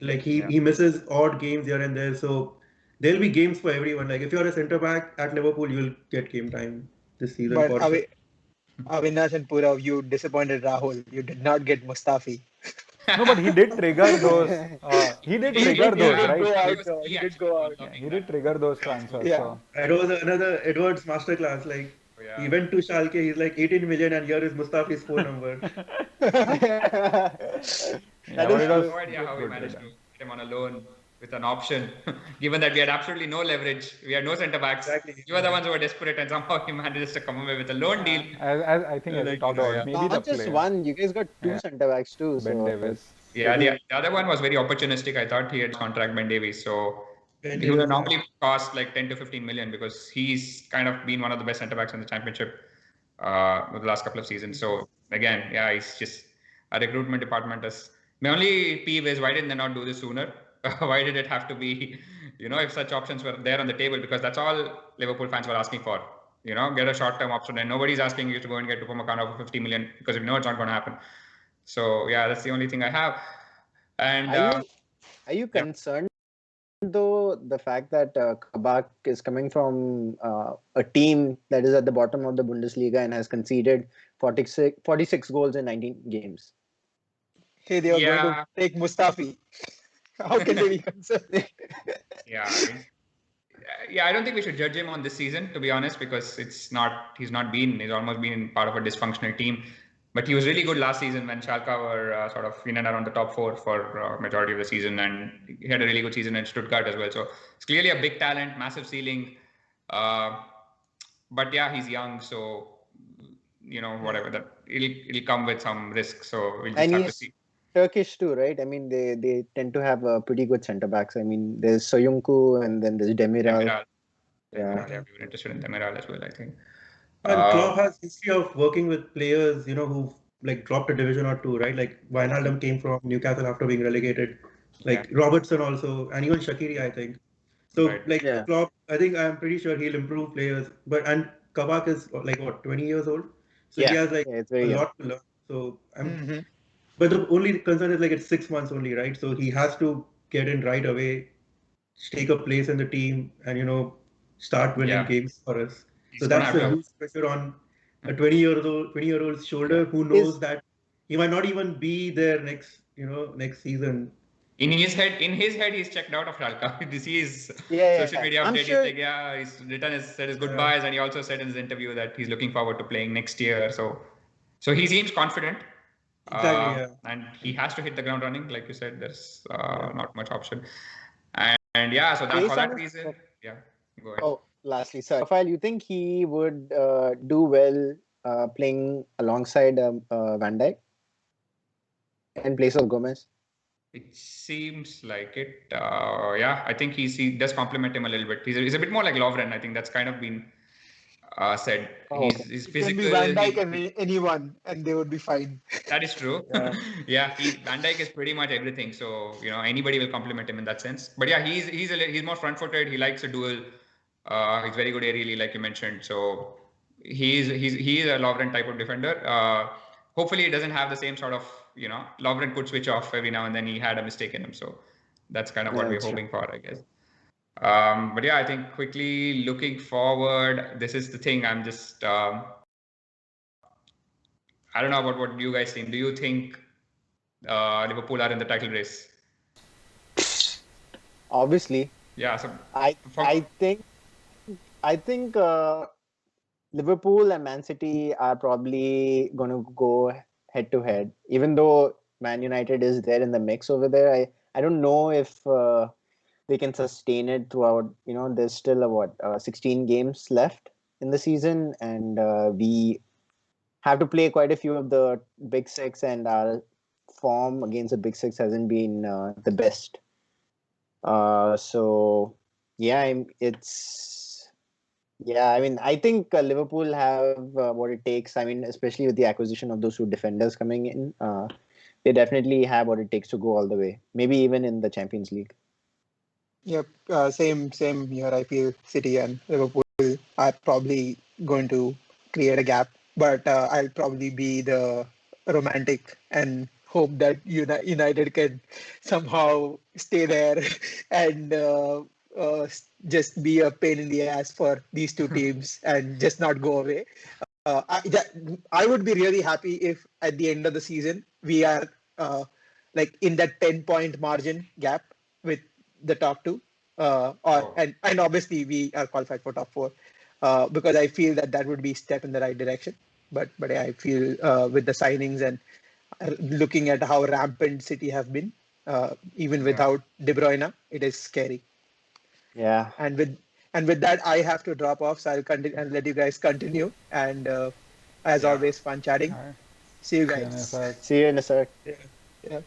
like he misses odd games here and there. So there'll be games for everyone. Like if you're a centre back at Liverpool, you'll get game time this season But for sure. Avinash and Purav, you disappointed Rahul. You did not get Mustafi. No, but he did trigger those. He did trigger those, Yeah, right? Go he out. was key He did actually go for out. Yeah, unlocking he did that trigger those chance for transfers. goal. Yeah. So It was another Edwards masterclass. Like he Yeah. went to Schalke, he's like 18 million, and here is Mustafi's phone number. That yeah, is but it I was have no idea how we good managed trigger. to get him on a loan with an option, given that we had absolutely no leverage. We had no centre backs. Exactly. You were the ones who were desperate, and somehow he managed to come away with a loan deal. As I think, as we Like, talked about, maybe the not just player, one. You guys got two Yeah. centre backs too. Ben So Davis. Yeah, the other one was very opportunistic. I thought he had contract Ben Davies, so Ben he would have Davies, yeah. normally cost like 10 to 15 million because he's kind of been one of the best centre backs in the championship over the last couple of seasons. So again, yeah, he's just a recruitment department is. My only peeve is why didn't they not do this sooner? Why did it have to be, if such options were there on the table? Because that's all Liverpool fans were asking for. Get a short-term option, and nobody's asking you to go and get Upamecano for 50 million because we know it's not going to happen. So yeah, that's the only thing I have. And are you concerned though the fact that Kabak is coming from a team that is at the bottom of the Bundesliga and has conceded 46 goals in 19 games? Hey, they are going to take Mustafi. How can they be concerned? Yeah, I don't think we should judge him on this season, to be honest, because he's almost been part of a dysfunctional team. But he was really good last season when Schalke were sort of in and around the top four for majority of the season, and he had a really good season in Stuttgart as well. So it's clearly a big talent, massive ceiling. But yeah, he's young, so whatever that it'll come with some risk. So we'll just have to see. Turkish too, right? I mean, they tend to have pretty good centre backs. I mean, there's Soyuncu and then there's Demiral. Yeah, we were interested in Demiral as well, I think. And Klopp has history of working with players, who've like dropped a division or two, right? Like Wijnaldum came from Newcastle after being relegated, like Robertson also, and even Shaqiri, I think. So Klopp, I think I'm pretty sure he'll improve players. And Kabak is like what, 20 years old, so he has like a lot to learn. So but the only concern is like it's 6 months only, right? So he has to get in right away, take a place in the team, and start winning games for us. So that's a huge pressure on a 20-year-old's shoulder who knows that he might not even be there next season. In his head, he's checked out of Schalke. You see his social media update. Sure. He's like, he's said his goodbyes, and he also said in his interview that he's looking forward to playing next year. So he seems confident. Exactly, and he has to hit the ground running, like you said. There's not much option. And yeah, so that for that reason, go ahead. Oh, lastly, sir, profile, you think he would do well playing alongside Van Dijk in place of Gomez? It seems like it. I think he does complement him a little bit. He's a bit more like Lovren. I think that's kind of been said. He's physical. It can be Van Dijk and anyone, and they would be fine. That is true. Van Dijk is pretty much everything. So anybody will compliment him in that sense. But yeah, he's more front-footed. He likes a duel. He's very good aerially, like you mentioned. So he is a Lovren type of defender. Hopefully, he doesn't have the same sort of Lovren could switch off every now and then. He had a mistake in him, so that's kind of what we're hoping for, I guess. But yeah, I think quickly looking forward, this is the thing. I'm just I don't know about what you guys think. Do you think Liverpool are in the title race? Obviously. Yeah. So I think Liverpool and Man City are probably going to go head to head. Even though Man United is there in the mix over there, I don't know if they can sustain it throughout. There's still 16 games left in the season, and we have to play quite a few of the big six, and our form against the big six hasn't been the best. So yeah, I mean, I think Liverpool have what it takes. I mean, especially with the acquisition of those two defenders coming in, they definitely have what it takes to go all the way. Maybe even in the Champions League. Yep, same here. I feel City and Liverpool are probably going to create a gap, but I'll probably be the romantic and hope that United can somehow stay there and just be a pain in the ass for these two teams and just not go away. I would be really happy if at the end of the season we are like in that 10-point margin gap with the top two, and obviously we are qualified for top four, because I feel that would be a step in the right direction. But I feel with the signings and looking at how rampant City have been, even without De Bruyne, it is scary. Yeah. And with that, I have to drop off, so I'll continue and let you guys continue. And as always, fun chatting. All right. See you guys. See you in a sec. Yeah.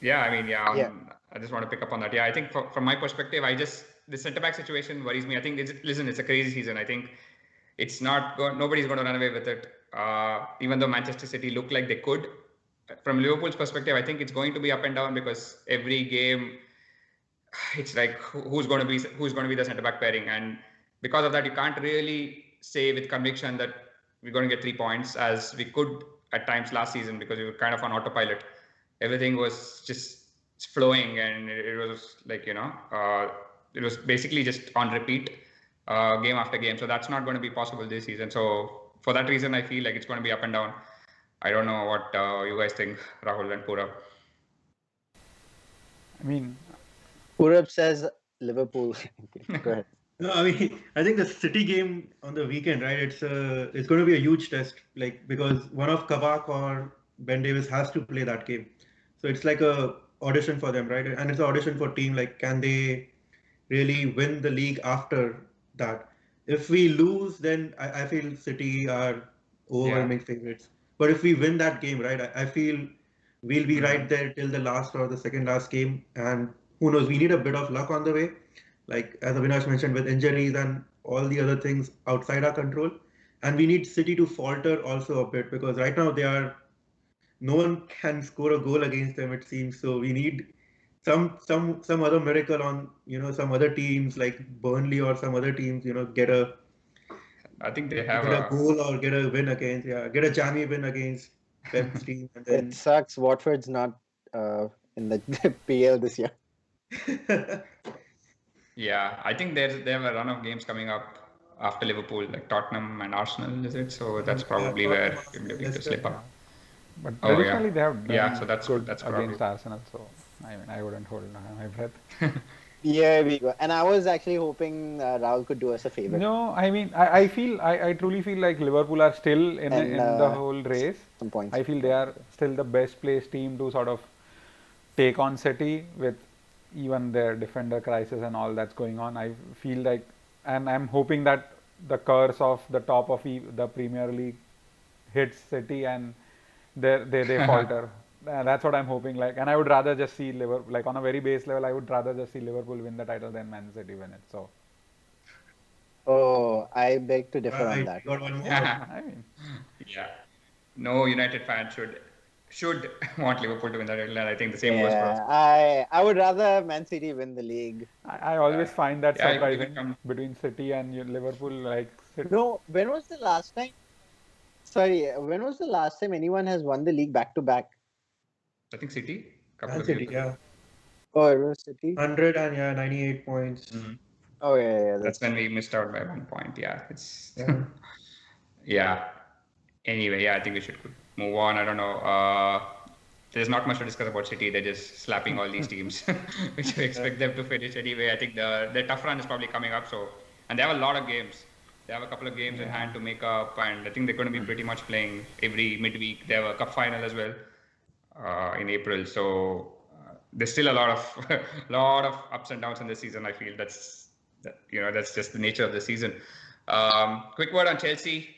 Yeah, I mean, I just want to pick up on that. Yeah, I think from my perspective, the centre back situation worries me. I think it's a crazy season. I think it's not nobody's going to run away with it. Even though Manchester City look like they could, from Liverpool's perspective, I think it's going to be up and down, because every game it's like who's going to be the centre back pairing, and because of that, you can't really say with conviction that we're going to get 3 points as we could at times last season, because we were kind of on autopilot. Everything was just flowing, and it was like, it was basically just on repeat game after game. So that's not going to be possible this season. So for that reason, I feel like it's going to be up and down. I don't know what you guys think, Rahul and Purab. I mean, Purab says Liverpool. Go ahead. No, I mean, I think the City game on the weekend, right? It's going to be a huge test, like, because one of Kabak or Ben Davis has to play that game. So it's like a audition for them, right? And it's an audition for team. Like, can they really win the league after that? If we lose, then I feel City are overwhelming favorites. But if we win that game, right, I feel we'll be right there till the last or the second last game. And who knows, we need a bit of luck on the way. Like, as Avinash mentioned, with injuries and all the other things outside our control. And we need City to falter also a bit, because right now no one can score a goal against them, it seems. So we need some other miracle on, some other teams like Burnley or some other teams, get a goal or get a win against, get a jammy win against Pep's team. And then... It sucks. Watford's not in the PL this year. Yeah, I think they have a run of games coming up after Liverpool, like Tottenham and Arsenal, is it? So that's probably where you'll be able to slip up. But traditionally they have done so that's good against Arsenal. So I mean, I wouldn't hold my breath. Yeah, we go. And I was actually hoping Rahul could do us a favor. No, I mean, I truly feel like Liverpool are still in the whole race. Some points. I feel they are still the best placed team to sort of take on City with even their defender crisis and all that's going on. I feel like, and I'm hoping that the curse of the top of the Premier League hits City and they falter. That's what I'm hoping. Like, and I would rather just see Liverpool, like on a very base level, I would rather just see Liverpool win the title than Man City win it. So. Oh, I beg to differ on that. Got one more. I mean, yeah, no United fan should want Liverpool to win the title, and I think the same goes for us. I would rather Man City win the league. I always find that surprising between City and Liverpool. Like, no, when was the last time? Sorry, when was the last time anyone has won the league back to back? I think City. City, yeah. Oh, it was City. 100 and 98 points. Mm-hmm. Oh yeah. That's when we missed out by 1 point. Yeah, it's yeah. Anyway, I think we should move on. I don't know. There's not much to discuss about City. They're just slapping all these teams, which we expect them to finish anyway. I think their tough run is probably coming up. And they have a lot of games. They have a couple of games in hand to make up, and I think they're going to be pretty much playing every midweek. They have a cup final as well in April. So there's still a lot of ups and downs in this season. I feel that's just the nature of the season. Quick word on Chelsea.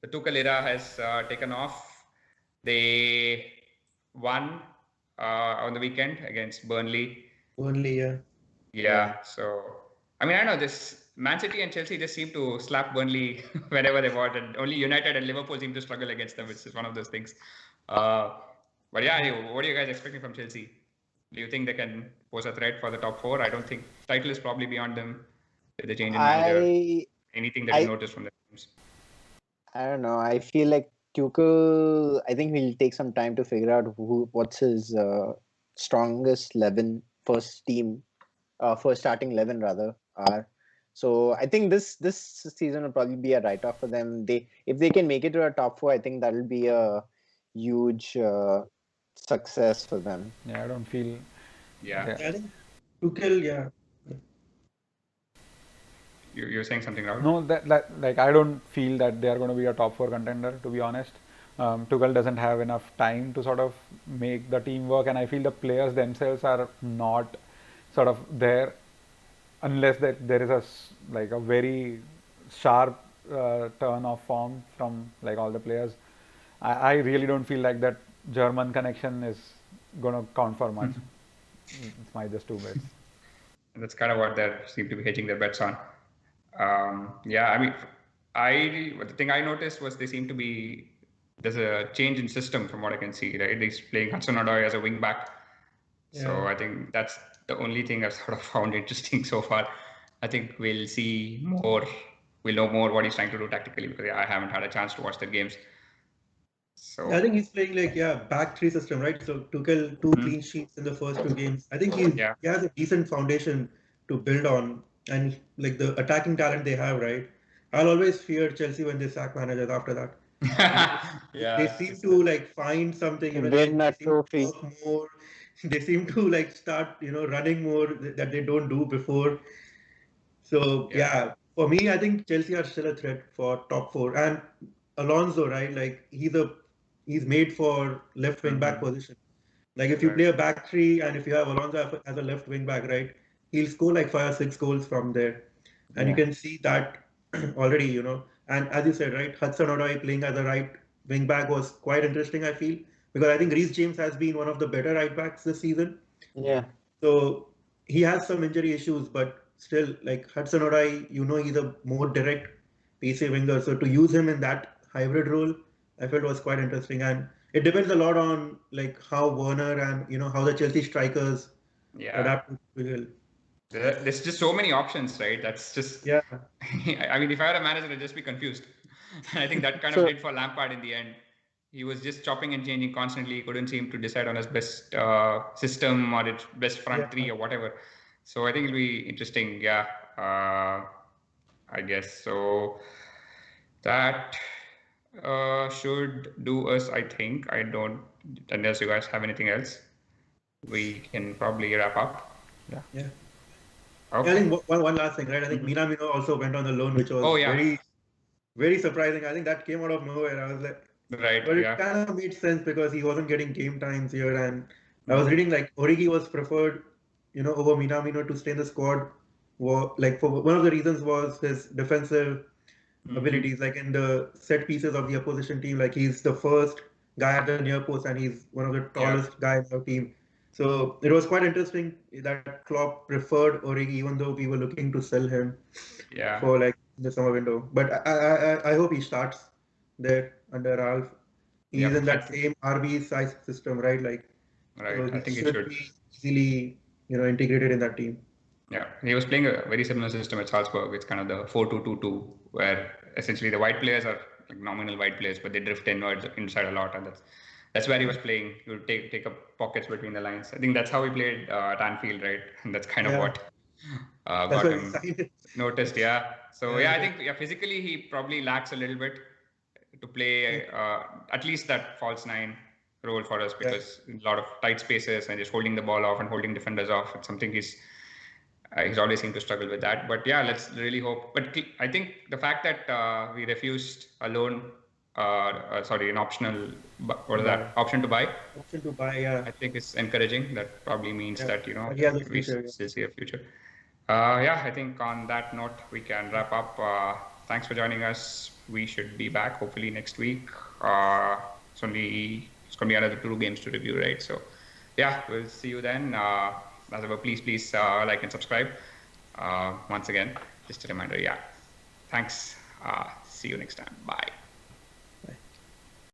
The Tuchel era has taken off. They won on the weekend against Burnley. Burnley, yeah. Yeah. So, I mean, I know this Man City and Chelsea just seem to slap Burnley whenever they want, and only United and Liverpool seem to struggle against them. It's just one of those things. But yeah, what are you guys expecting from Chelsea? Do you think they can pose a threat for the top four? I don't think title is probably beyond them with the change in manager. Anything that you noticed from the teams? I don't know. I feel like Tuchel, I think he'll take some time to figure out what's his strongest 11, first starting 11 rather are. So I think this season will probably be a write-off for them. If they can make it to a top four, I think that'll be a huge success for them. Yeah, I don't feel. Yeah. I think Tuchel, yeah. You're saying something, Rahul? No, like I don't feel that they are going to be a top four contender, to be honest. Tuchel doesn't have enough time to sort of make the team work, and I feel the players themselves are not sort of there unless there is a very sharp turn of form from like all the players. I really don't feel like that German connection is going to count for much. It's my just two bets. That's kind of what they seem to be hedging their bets on. Yeah, I mean, the thing I noticed was there's a change in system from what I can see. Right? He's playing Hudson-Odoi as a wing back. Yeah. So I think that's the only thing I've sort of found interesting so far. I think we'll see more. We'll know more what he's trying to do tactically because I haven't had a chance to watch the games. So I think he's playing back three system, right? So Tuchel 2 clean sheets in the first 2 games. I think he has a decent foundation to build on, and like the attacking talent they have, right? I'll always fear Chelsea when they sack managers after that. They seem to find something, win a trophy. More. They seem to start, running more that they don't do before. So for me, I think Chelsea are still a threat for top 4. And Alonso, right? He's made for left wing back position. Like if you play a back three and if you have Alonso as a left wing back, right, he'll score 5 or 6 goals from there. And you can see that already, And as you said, right, Hudson-Odoi playing as a right wing back was quite interesting, I feel, because I think Reece James has been one of the better right backs this season. Yeah. So he has some injury issues, but still, Hudson-Odoi, he's a more direct PC winger. So to use him in that hybrid role, I felt was quite interesting. And it depends a lot on how Werner and how the Chelsea strikers adapt to Tuchel. There's just so many options, right? That's just I mean, if I were a manager, I'd just be confused. I think that kind of did for Lampard in the end. He was just chopping and changing constantly. He couldn't seem to decide on his best system or its best front three or whatever. So I think it'll be interesting. Yeah, I guess so. That should do us, I think. I don't, unless you guys have anything else, we can probably wrap up. Yeah. Okay. I think one last thing, right? I think Minamino also went on the loan, which was very, very surprising. I think that came out of nowhere. I was like, right, but it kind of made sense because he wasn't getting game times here, and I was reading Origi was preferred, over Minamino to stay in the squad. For one of the reasons was his defensive abilities, in the set pieces of the opposition team. He's the first guy at the near post, and he's one of the tallest guys in our team. So it was quite interesting that Klopp preferred Origi, even though we were looking to sell him for the summer window. But I hope he starts there under Ralph. He's in that same RB size system, right? So I think it should be easily, integrated in that team. Yeah, he was playing a very similar system at Salzburg. It's kind of the 4-2-2-2, where essentially the wide players are nominal wide players, but they drift inwards inside a lot, and that's where he was playing. He would take up pockets between the lines. I think that's how he played at Anfield, right? And that's kind of what got him noticed. Yeah. So I think physically he probably lacks a little bit to play at least that false 9 role for us, because a lot of tight spaces and just holding the ball off and holding defenders off. It's something he's always seemed to struggle with that. But let's really hope. But I think the fact that we refused a loan, an optional, option to buy? Option to buy, I think it's encouraging. That probably means that, we still see a future. I think on that note, we can wrap up. Thanks for joining us. We should be back hopefully next week. It's going to be another 2 games to review, right? So, yeah, we'll see you then. As ever, please like and subscribe. Once again, just a reminder, yeah. Thanks. See you next time. Bye.